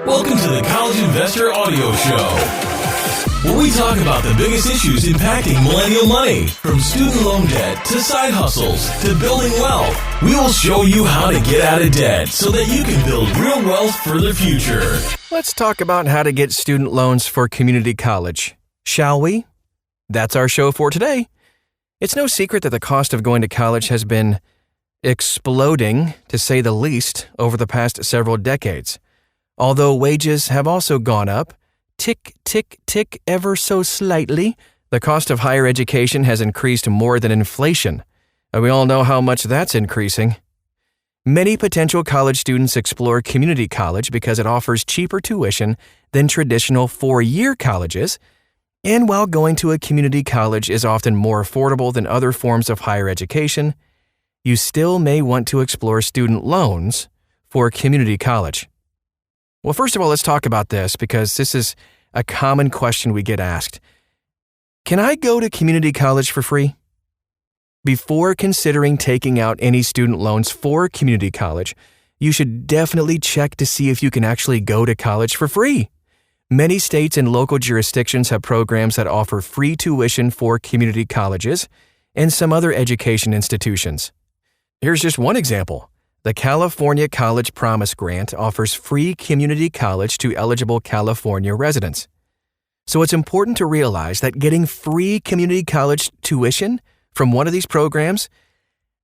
Welcome to the College Investor Audio Show, where we talk about the biggest issues impacting millennial money, from student loan debt to side hustles to building wealth. We will show you how to get out of debt so that you can build real wealth for the future. Let's talk about how to get student loans for community college, shall we? That's our show for today. It's no secret that the cost of going to college has been exploding, to say the least, over the past several decades. Although wages have also gone up, tick, tick, tick ever so slightly, the cost of higher education has increased more than inflation, and we all know how much that's increasing. Many potential college students explore community college because it offers cheaper tuition than traditional four-year colleges, and while going to a community college is often more affordable than other forms of higher education, you still may want to explore student loans for community college. Well, first of all, let's talk about this because this is a common question we get asked. Can I go to community college for free? Before considering taking out any student loans for community college, you should definitely check to see if you can actually go to college for free. Many states and local jurisdictions have programs that offer free tuition for community colleges and some other education institutions. Here's just one example. The California College Promise Grant offers free community college to eligible California residents. So it's important to realize that getting free community college tuition from one of these programs,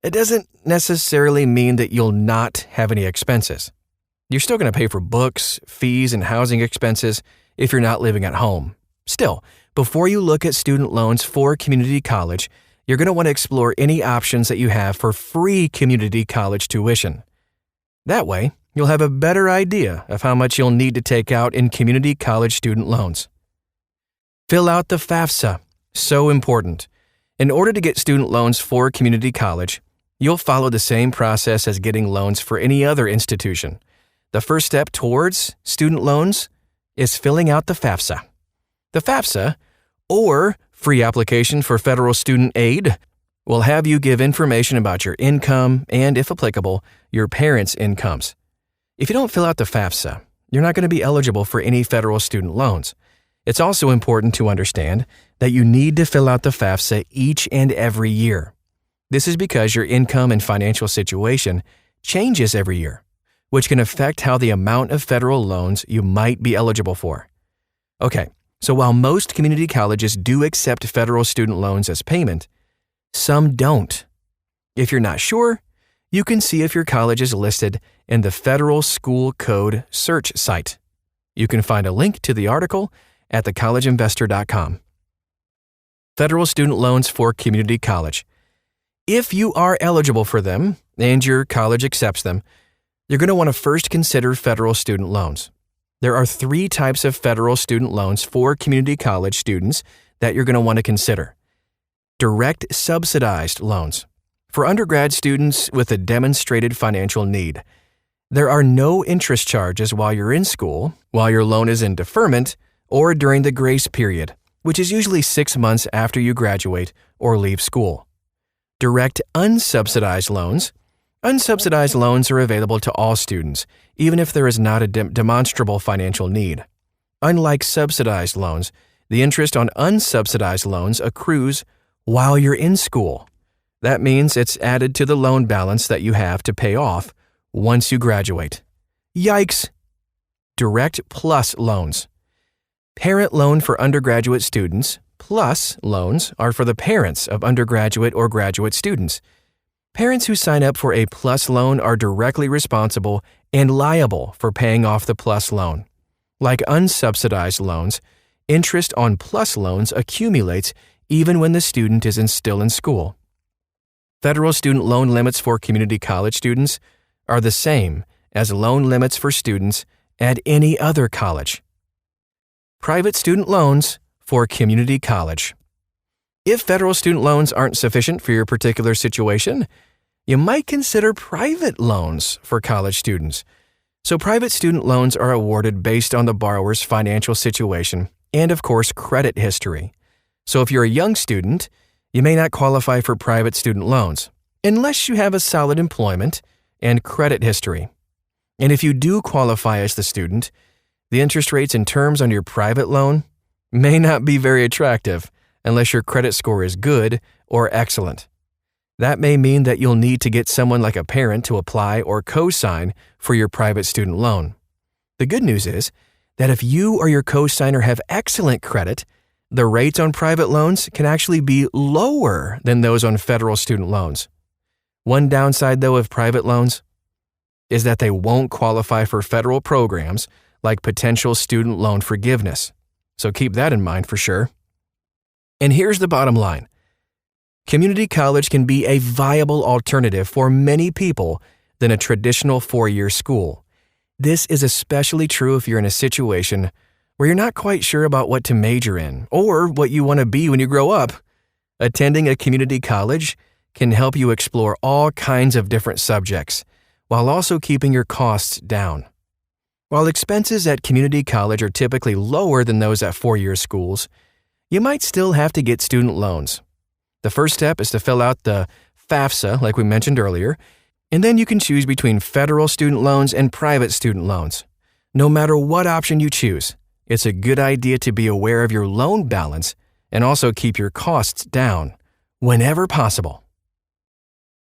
it doesn't necessarily mean that you'll not have any expenses. You're still going to pay for books, fees, and housing expenses if you're not living at home. Still, before you look at student loans for community college, you're going to want to explore any options that you have for free community college tuition. That way, you'll have a better idea of how much you'll need to take out in community college student loans. Fill out the FAFSA. So important. In order to get student loans for community college, you'll follow the same process as getting loans for any other institution. The first step towards student loans is filling out the FAFSA. The FAFSA, or Free Application for Federal Student Aid, will have you give information about your income and, if applicable, your parents' incomes. If you don't fill out the FAFSA, you're not going to be eligible for any federal student loans. It's also important to understand that you need to fill out the FAFSA each and every year. This is because your income and financial situation changes every year, which can affect how the amount of federal loans you might be eligible for. Okay. So while most community colleges do accept federal student loans as payment, some don't. If you're not sure, you can see if your college is listed in the Federal School Code search site. You can find a link to the article at thecollegeinvestor.com. Federal student loans for community college. If you are eligible for them and your college accepts them, you're going to want to first consider federal student loans. There are 3 types of federal student loans for community college students that you're going to want to consider. Direct subsidized loans. For undergrad students with a demonstrated financial need, there are no interest charges while you're in school, while your loan is in deferment, or during the grace period, which is usually 6 months after you graduate or leave school. Direct unsubsidized loans. Unsubsidized loans are available to all students, even if there is not a demonstrable financial need. Unlike subsidized loans, the interest on unsubsidized loans accrues while you're in school. That means it's added to the loan balance that you have to pay off once you graduate. Yikes! Direct plus loans. Parent loan for undergraduate students, plus loans are for the parents of undergraduate or graduate students. Parents who sign up for a PLUS loan are directly responsible and liable for paying off the PLUS loan. Like unsubsidized loans, interest on PLUS loans accumulates even when the student is still in school. Federal student loan limits for community college students are the same as loan limits for students at any other college. Private student loans for community college. If federal student loans aren't sufficient for your particular situation, you might consider private loans for college students. So private student loans are awarded based on the borrower's financial situation and, of course, credit history. So if you're a young student, you may not qualify for private student loans unless you have a solid employment and credit history. And if you do qualify as the student, The interest rates and terms on your private loan may not be very attractive unless your credit score is good or excellent. That may mean that you'll need to get someone like a parent to apply or co-sign for your private student loan. The good news is that if you or your co-signer have excellent credit, the rates on private loans can actually be lower than those on federal student loans. One downside, though, of private loans is that they won't qualify for federal programs like potential student loan forgiveness. So keep that in mind for sure. And here's the bottom line. Community college can be a viable alternative for many people than a traditional four-year school. This is especially true if you're in a situation where you're not quite sure about what to major in or what you want to be when you grow up. Attending a community college can help you explore all kinds of different subjects while also keeping your costs down. While expenses at community college are typically lower than those at four-year schools, you might still have to get student loans. The first step is to fill out the FAFSA, like we mentioned earlier, and then you can choose between federal student loans and private student loans. No matter what option you choose, it's a good idea to be aware of your loan balance and also keep your costs down whenever possible.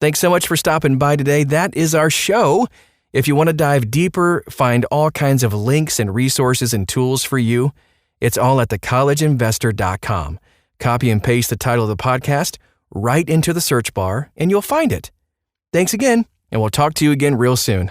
Thanks so much for stopping by today. That is our show. If you want to dive deeper, find all kinds of links and resources and tools for you, it's all at thecollegeinvestor.com. Copy and paste the title of the podcast right into the search bar, and you'll find it. Thanks again, and we'll talk to you again real soon.